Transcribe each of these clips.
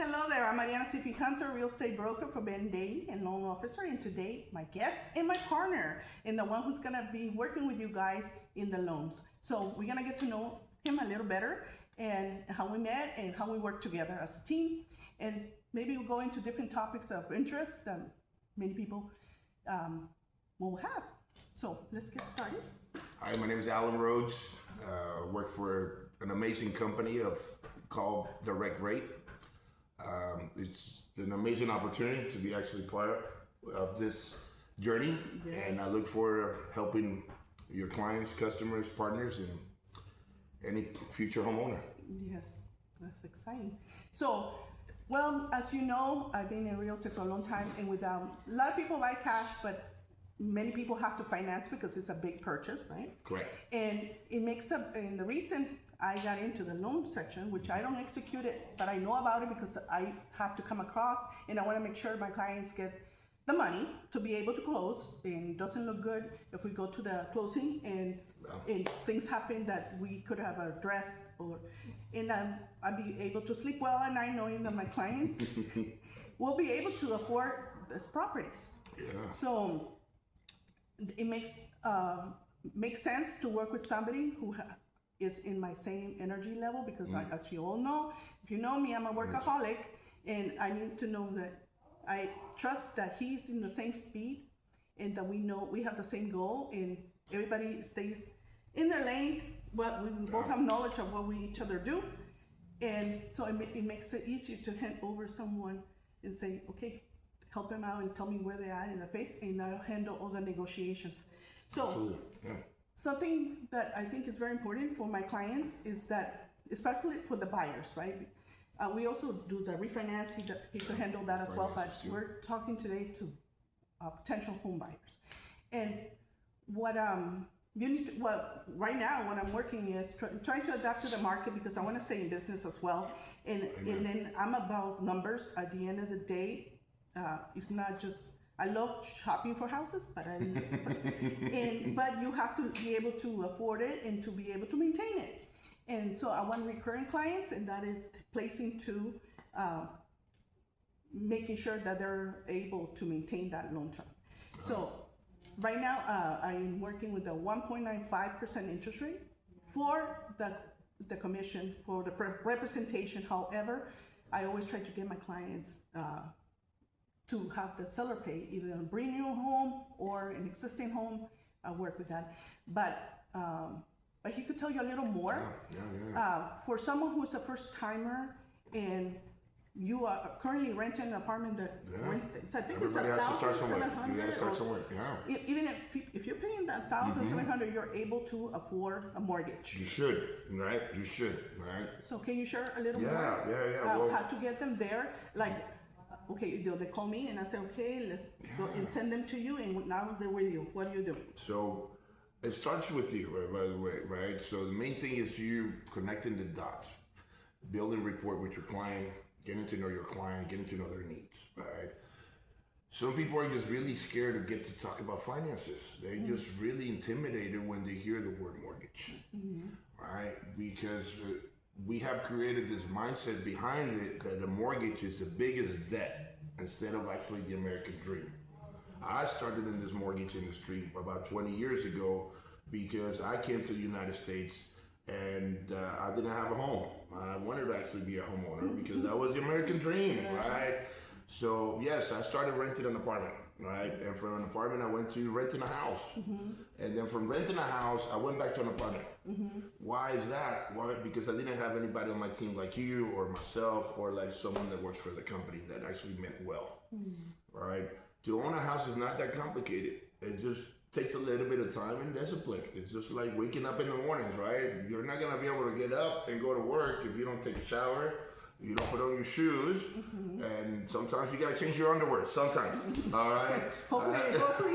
Hello there, I'm Mariana C.P. Hunter, real estate broker for Ben Daly and loan officer. And today, my guest and my partner, and the one who's gonna be working with you guys in the loans. So we're gonna get to know him a little better and how we met and how we work together as a team. And maybe we'll go into different topics of interest that many people will have. So let's get started. Hi, my name is Allan Rhodes. Work for an amazing company called Direct Rate. It's an amazing opportunity to be actually part of this journey, and I look forward to helping your clients, customers, partners, and any future homeowner. Yes, that's exciting. So, well, as you know, I've been in real estate for a long time, and a lot of people buy cash, but many people have to finance because it's a big purchase, right? Correct. And it makes up, in the recent, I got into the loan section, which I don't execute it, but I know about it because I have to come across, and I want to make sure my clients get the money to be able to close. And it doesn't look good if we go to the closing and things happen that we could have addressed, and I'll be able to sleep well at night knowing that my clients will be able to afford these properties. Yeah. So it makes sense to work with somebody who is in my same energy level, because as you all know, if you know me, I'm a workaholic, and I need to know that I trust that he's in the same speed, and that we know we have the same goal, and everybody stays in their lane, but we both have knowledge of what we each other do. And so it makes it easier to hand over someone and say, okay, help them out and tell me where they're at in the face, and I'll handle all the negotiations. So Absolutely. Yeah. something that I think is very important for my clients is that, especially for the buyers, right? We also do the refinance. He could handle that as well, but we're talking today to potential home buyers. And what right now, what I'm working is trying to adapt to the market, because I want to stay in business as well. And then I'm about numbers. At the end of the day, it's not just, I love shopping for houses, but but you have to be able to afford it and to be able to maintain it. And so I want recurring clients, and that is placing to making sure that they're able to maintain that long term. So right now, I'm working with a 1.95% interest rate for the commission, for the representation. However, I always try to get my clients to have the seller pay either a brand new home or an existing home. I work with that, but he could tell you a little more. For someone who's a first timer and you are currently renting an apartment that I think Everybody has to start somewhere. You got to start or somewhere. Yeah. Even if you're paying that $1,700, you're able to afford a mortgage. You should, right? You should, right? So can you share a little more? Well, how to get them there? Like, okay, they call me and I say, okay, let's go and send them to you, and now they're with you. What do you do? So it starts with you, by the way, right? So the main thing is you connecting the dots, building rapport with your client, getting to know your client, getting to know their needs, right? Some people are just really scared to get to talk about finances. They're just really intimidated when they hear the word mortgage, right? Because we have created this mindset behind it that the mortgage is the biggest debt instead of actually the American dream. I started in this mortgage industry about 20 years ago because I came to the United States and I didn't have a home. I wanted to actually be a homeowner because that was the American dream, right? So yes, I started renting an apartment, right? And from an apartment, I went to renting a house. And then from renting a house, I went back to an apartment. Why is that? Why? Because I didn't have anybody on my team like you or myself or like someone that works for the company that actually meant well, right? To own a house is not that complicated. It just takes a little bit of time and discipline. It's just like waking up in the mornings, right? You're not gonna be able to get up and go to work if you don't take a shower, you don't put on your shoes, and sometimes you gotta change your underwear, sometimes, all right? Hopefully,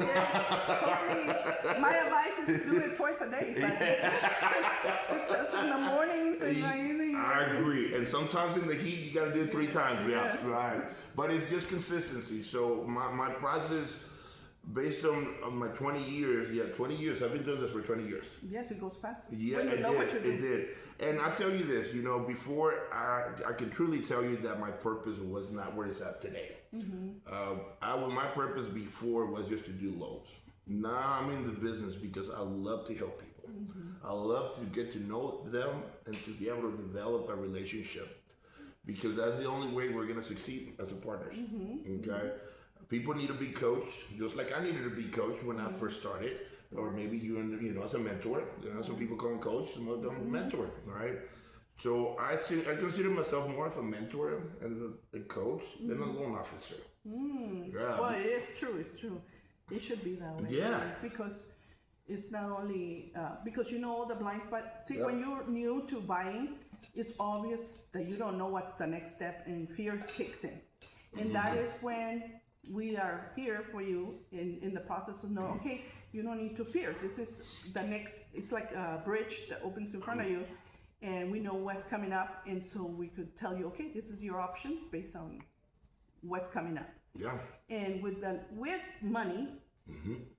my advice is to do it twice a day, but because in the mornings and the evening. I agree, and sometimes in the heat, you gotta do it 3 times, right? But it's just consistency. So my process based on my 20 years, 20 years, I've been doing this for 20 years. Yes, it goes fast. Yeah, When you know what you're doing. it did. And I'll tell you this, before I can truly tell you that my purpose was not where it's at today. My purpose before was just to do loans. Now I'm in the business because I love to help people. I love to get to know them and to be able to develop a relationship, because that's the only way we're going to succeed as a partners. Okay? People need to be coached, just like I needed to be coached when I first started, or maybe you as a mentor. Some people call them coach, some of them mentor, right? So I consider myself more of a mentor and a coach than a loan officer. Yeah. Well, it is true. It's true. It should be that way. Yeah. Because it's not only because you know all the blind spots. See, when you're new to buying, it's obvious that you don't know what's the next step, and fear kicks in, and that is when we are here for you in the process of knowing, okay, you don't need to fear. This is the next, it's like a bridge that opens in front of you, and we know what's coming up, and so we could tell you, okay, this is your options based on what's coming up. Yeah. And with money,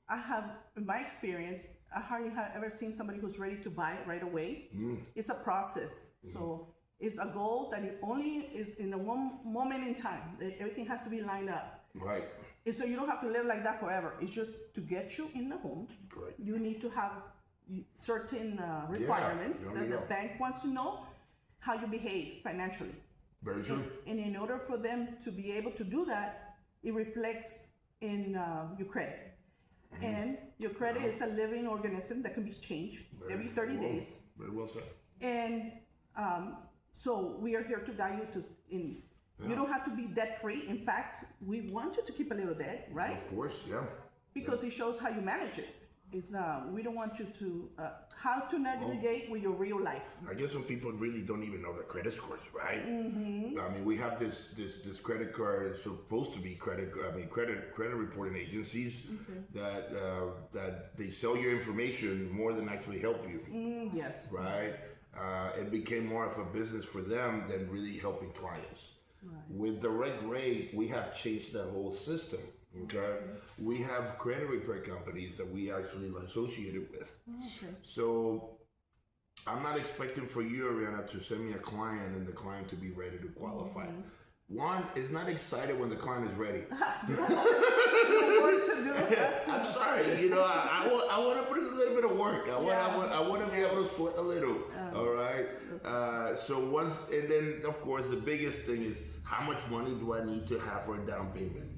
I have, in my experience, I hardly have ever seen somebody who's ready to buy right away. It's a process. So it's a goal that it only is in a one moment in time. Everything has to be lined up. Right. And so you don't have to live like that forever. It's just to get you in the home. Correct. You need to have certain requirements that the bank wants to know how you behave financially. Very true. And in order for them to be able to do that, it reflects in your credit. And your credit is a living organism that can be changed every 30 days. Very well said. And so we are here to guide you to you don't have to be debt free. In fact, we want you to keep a little debt, right? Of course, yeah. Because it shows how you manage it. It's we don't want you to how to navigate with your real life. I guess some people really don't even know their credit scores, right? I mean, we have this credit card. It's supposed to be credit reporting agencies that they sell your information more than actually help you. Yes. Right. It became more of a business for them than really helping clients. Right. With direct rate, we have changed that whole system. Okay, we have credit repair companies that we actually associated with. Okay. So I'm not expecting for you, Ariana, to send me a client and the client to be ready to qualify. One is not excited when the client is ready. I'm sorry, I want to put in a little bit of work. I want to be able to sweat a little. All right. So once, and then of course the biggest thing is how much money do I need to have for a down payment?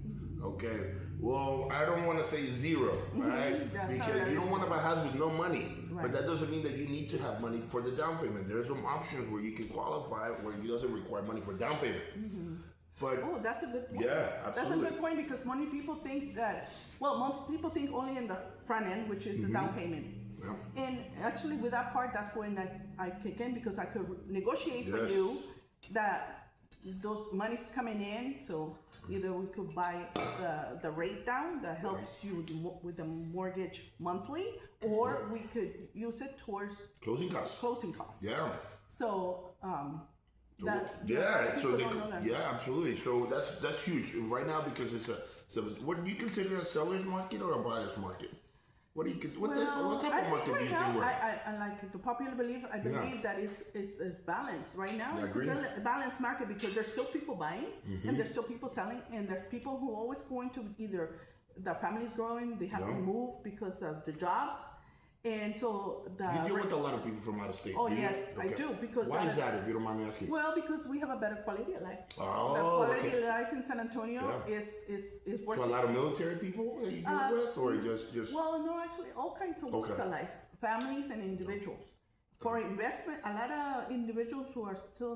Okay, well, I don't want to say zero, right? Because you don't want to buy a house with no money. Right. But that doesn't mean that you need to have money for the down payment. There's some options where you can qualify where it doesn't require money for down payment. But that's a good point. Yeah, absolutely. That's a good point because many people think that, most people think only in the front end, which is the down payment. Yeah. And actually with that part, that's when I kick in because I could negotiate for you that those money's coming in, so either we could buy the rate down that helps you with the mortgage monthly, or we could use it towards closing costs. Yeah. So absolutely. So that's huge right now because it's what do you consider a seller's market or a buyer's market? What type of market do you think we're? I like the popular belief. I believe that is a balance. Right now, it's a balanced market because there's still people buying and there's still people selling, and there's people who are always going to either the family's growing, they have to move because of the jobs, and so you deal with a lot of people from out of state. Oh yes, I do. Because why is that? If you don't mind me asking. Well, because we have a better quality of life. Oh, the quality of life in San Antonio is worth. So a lot of military people that you deal with, or just. Well, no, actually, all kinds of walks of life, families and individuals. For investment, a lot of individuals who are still